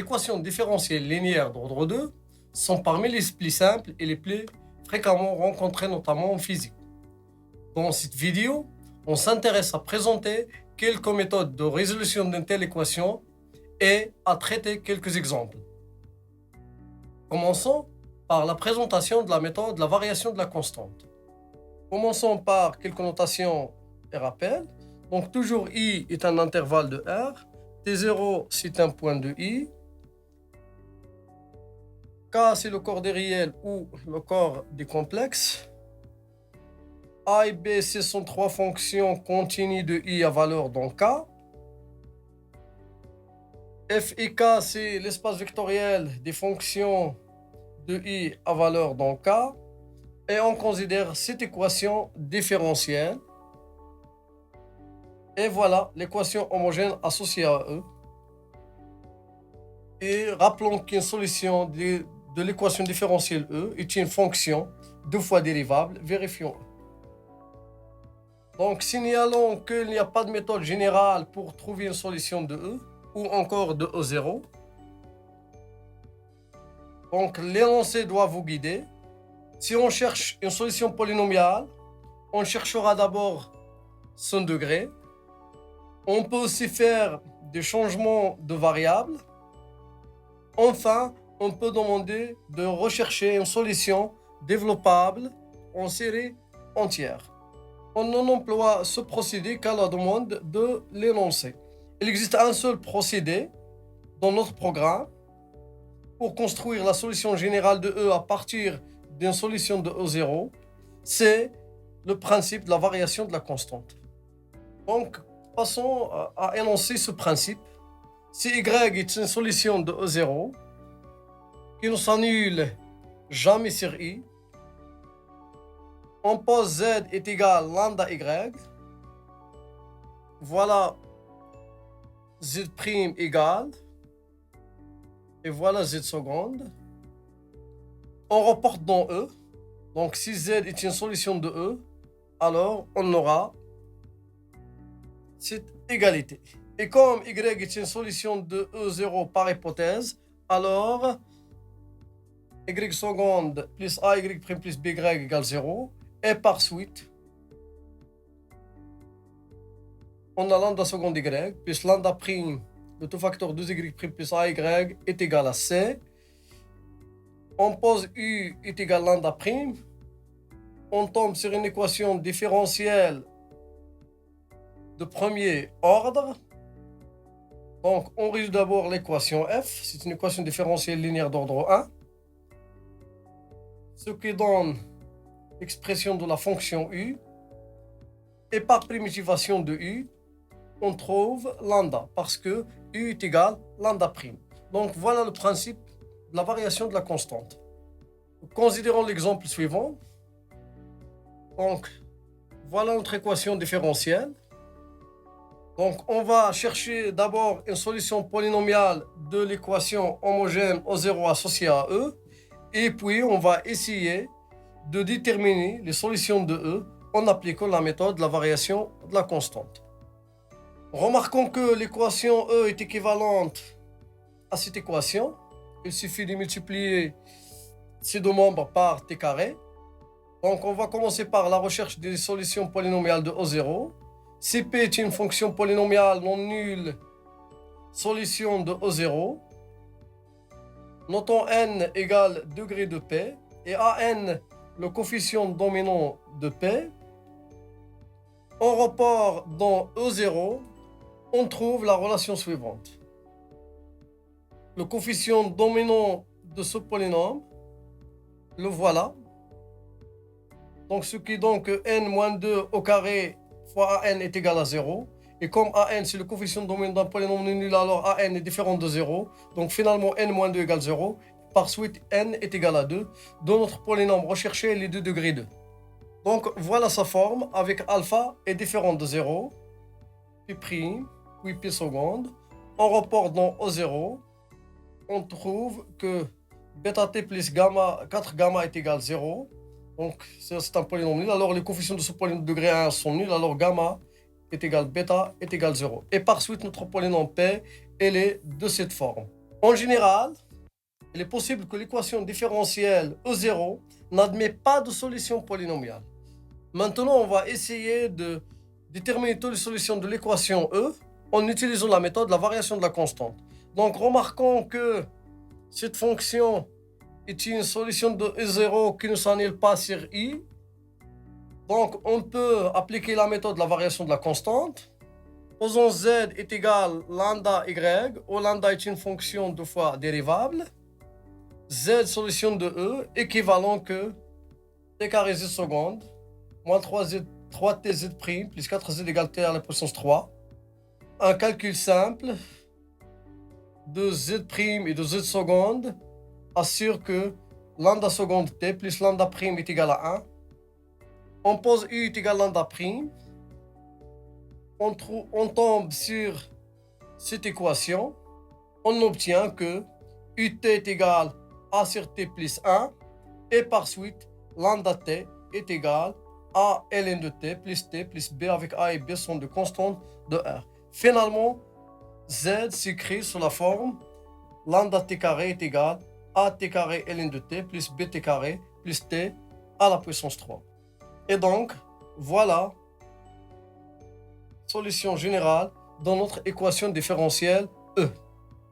équations différentielles linéaires d'ordre 2 sont parmi les plus simples et les plus fréquemment rencontrées, notamment en physique. Dans cette vidéo, on s'intéresse à présenter quelques méthodes de résolution d'une telle équation et à traiter quelques exemples. Commençons par la présentation de la méthode de la variation de la constante. Commençons par quelques notations et rappels. Donc toujours I est un intervalle de R, T0 c'est un point de I, K c'est le corps des réels ou le corps des complexes, A et B ce sont trois fonctions continues de I à valeur dans K, F et K c'est l'espace vectoriel des fonctions de I à valeur dans K, et on considère cette équation différentielle. Et voilà l'équation homogène associée à E. Et rappelons qu'une solution de l'équation différentielle E est une fonction deux fois dérivable. Vérifions. Donc signalons qu'il n'y a pas de méthode générale pour trouver une solution de E ou encore de E0. Donc l'énoncé doit vous guider. Si on cherche une solution polynomiale, on cherchera d'abord son degré. On peut aussi faire des changements de variables. Enfin, on peut demander de rechercher une solution développable en série entière. On n'emploie ce procédé qu'à la demande de l'énoncé. Il existe un seul procédé dans notre programme pour construire la solution générale de E à partir d'une solution de E0. C'est le principe de la variation de la constante. Donc, passons à énoncer ce principe. Si Y est une solution de E0 qui ne s'annule jamais sur I, on pose Z est égal à lambda Y. Voilà Z' égale. Et voilà Z seconde. On reporte dans E. Donc si Z est une solution de E, alors on aura cette égalité. Et comme Y est une solution de E0 par hypothèse, alors Y seconde plus AY' plus BY égale 0. Et par suite, on a lambda seconde Y plus lambda prime de tout facteur 2Y' plus AY est égal à C. On pose U est égal à lambda prime. On tombe sur une équation différentielle de premier ordre. Donc, on résout d'abord l'équation F. C'est une équation différentielle linéaire d'ordre 1. Ce qui donne l'expression de la fonction U. Et par primitivation de U, on trouve lambda, parce que U est égal à lambda prime. Donc, voilà le principe de la variation de la constante. Considérons l'exemple suivant. Donc, voilà notre équation différentielle. Donc, on va chercher d'abord une solution polynomiale de l'équation homogène O0 associée à E. Et puis, on va essayer de déterminer les solutions de E en appliquant la méthode de la variation de la constante. Remarquons que l'équation E est équivalente à cette équation. Il suffit de multiplier ces deux membres par t carré. Donc, on va commencer par la recherche des solutions polynomiales de O0. Si P est une fonction polynomiale non nulle, solution de O0. Notons n égale degré de P et AN le coefficient dominant de P. On reporte dans E0, on trouve la relation suivante. Le coefficient dominant de ce polynôme, le voilà. Donc ce qui donne que n-2 au carré fois an est égal à 0. Et comme an c'est le coefficient dominant d'un polynôme non nul, alors an est différent de 0. Donc finalement n-2 égale 0. Par suite n est égal à 2. Dans notre polynôme recherché, les 2 degrés 2. Donc voilà sa forme avec alpha est différent de 0. Puis prime, puis pi seconde. On reporte dans O0. On trouve que bêta t plus gamma, 4 gamma est égal à 0. Donc c'est un polynôme nul. Alors les coefficients de ce polynôme de degré 1 sont nuls. Alors gamma est égal bêta est égal à 0. Et par suite notre polynôme P, elle est de cette forme. En général, il est possible que l'équation différentielle E0 n'admet pas de solution polynomiale. Maintenant, on va essayer de déterminer toutes les solutions de l'équation E en utilisant la méthode de la variation de la constante. Donc, remarquons que cette fonction est une solution de E0 qui ne s'annule pas sur I. Donc, on peut appliquer la méthode de la variation de la constante. Posons z est égal lambda y, où lambda est une fonction 2 fois dérivable. Z solution de E équivalent que t carré z seconde moins 3tz' plus 4z égale t à la puissance 3. Un calcul simple de z' et de z seconde assure que lambda seconde t plus lambda prime est égal à 1. On pose u est égal à lambda prime. On tombe sur cette équation. On obtient que ut est égal a sur t plus 1 et par suite lambda t est égal à ln de t plus b avec a et b sont des constantes de R. Finalement, z s'écrit sous la forme lambda t carré est égal à t carré ln de t plus bt carré plus t à la puissance 3. Et donc, voilà solution générale dans notre équation différentielle E.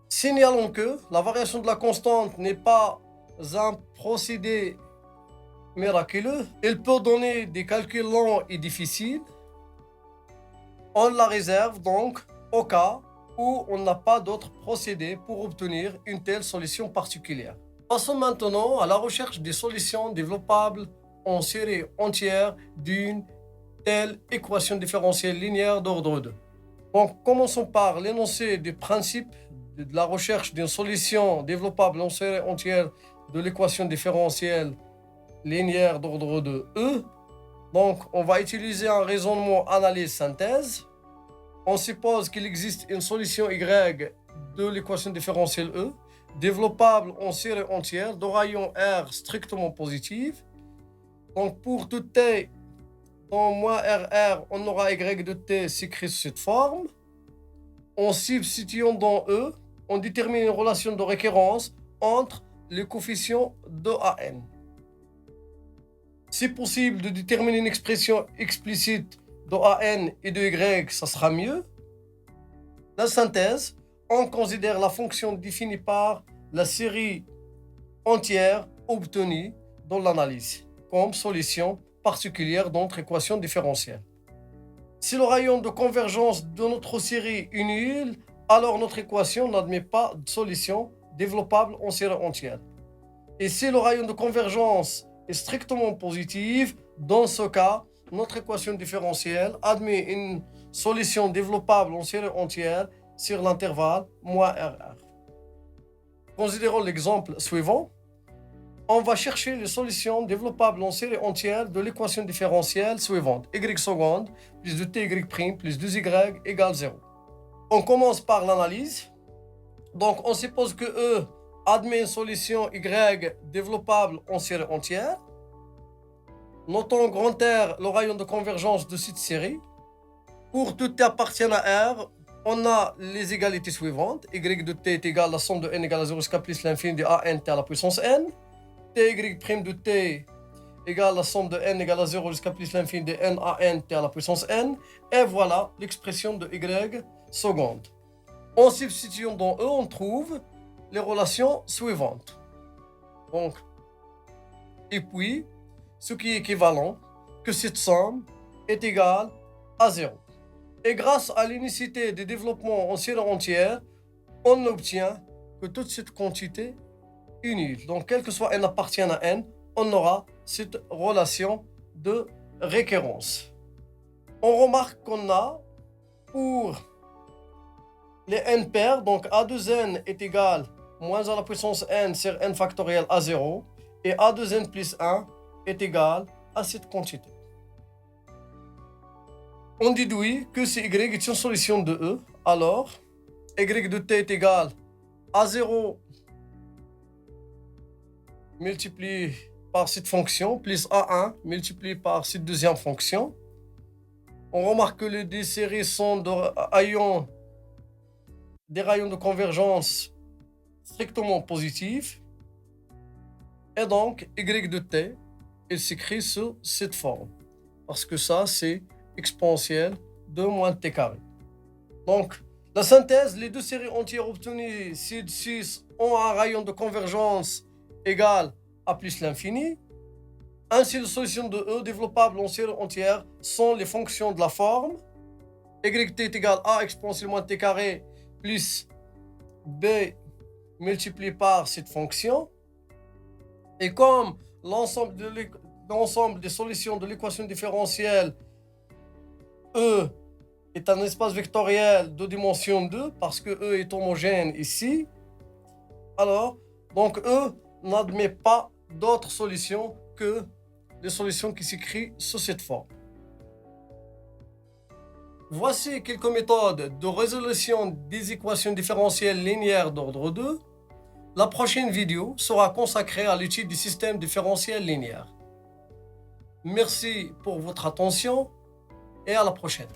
Signalons que la variation de la constante n'est pas un procédé miraculeux. Elle peut donner des calculs longs et difficiles. On la réserve donc au cas où on n'a pas d'autre procédé pour obtenir une telle solution particulière. Passons maintenant à la recherche des solutions développables en série entière d'une telle équation différentielle linéaire d'ordre 2. Donc, commençons par l'énoncé du principe de la recherche d'une solution développable en série entière de l'équation différentielle linéaire d'ordre de E. Donc, on va utiliser un raisonnement analyse-synthèse. On suppose qu'il existe une solution Y de l'équation différentielle E, développable en série entière de rayon R strictement positif. Donc, pour tout T dans moins RR, on aura Y de T s'écrit sous cette forme. En substituant dans E, on détermine une relation de récurrence entre les coefficients de AN. Si possible de déterminer une expression explicite de AN et de Y, ça sera mieux. La synthèse, on considère la fonction définie par la série entière obtenue dans l'analyse comme solution particulière de notre équation différentielle. Si le rayon de convergence de notre série est nul, alors notre équation n'admet pas de solution développable en série entière. Et si le rayon de convergence est strictement positif, dans ce cas, notre équation différentielle admet une solution développable en série entière sur l'intervalle moins RR. Considérons l'exemple suivant. On va chercher les solutions développables en série entière de l'équation différentielle suivante. Y seconde plus 2ty' plus 2y égale 0. On commence par l'analyse. Donc, on suppose que E admet une solution Y développable en série entière. Notons grand R le rayon de convergence de cette série. Pour tout T appartiennent à R, on a les égalités suivantes. Y de T est égal à la somme de n égale à 0 jusqu'à plus l'infini de AN T à la puissance n. Ty' de T égale la somme de n égale à 0 jusqu'à plus l'infini de n à n t à la puissance n. Et voilà l'expression de y seconde. En substituant dans E, on trouve les relations suivantes. Donc, et puis, ce qui est équivalent que cette somme est égale à 0. Et grâce à l'unicité des développements en série entière, on obtient que toute cette quantité est nulle. Donc, quel que soit n appartient à n, on aura cette relation de récurrence. On remarque qu'on a pour les n paires, donc a2n est égal moins à la puissance n sur n factoriel à 0 et a2n plus 1 est égal à cette quantité. On déduit que si y est une solution de E, alors y de t est égal à 0 multiplié par cette fonction plus a1 multiplié par cette deuxième fonction. On remarque que les deux séries sont des rayons de convergence strictement positif. Et donc, y de t, il s'écrit sous cette forme. Parce que ça, c'est exponentielle de moins t carré. Donc, la synthèse, les deux séries entières obtenues ci de 6 ont un rayon de convergence égal à plus l'infini. Ainsi, les solutions de E développables en série entière sont les fonctions de la forme yt est égal à exponentielle moins t carré plus b multiplié par cette fonction. Et comme l'ensemble des solutions de l'équation différentielle E est un espace vectoriel de dimension 2, parce que E est homogène ici, alors, donc E n'admet pas d'autres solutions que les solutions qui s'écrivent sous cette forme. Voici quelques méthodes de résolution des équations différentielles linéaires d'ordre 2. La prochaine vidéo sera consacrée à l'étude du système différentiel linéaire. Merci pour votre attention et à la prochaine.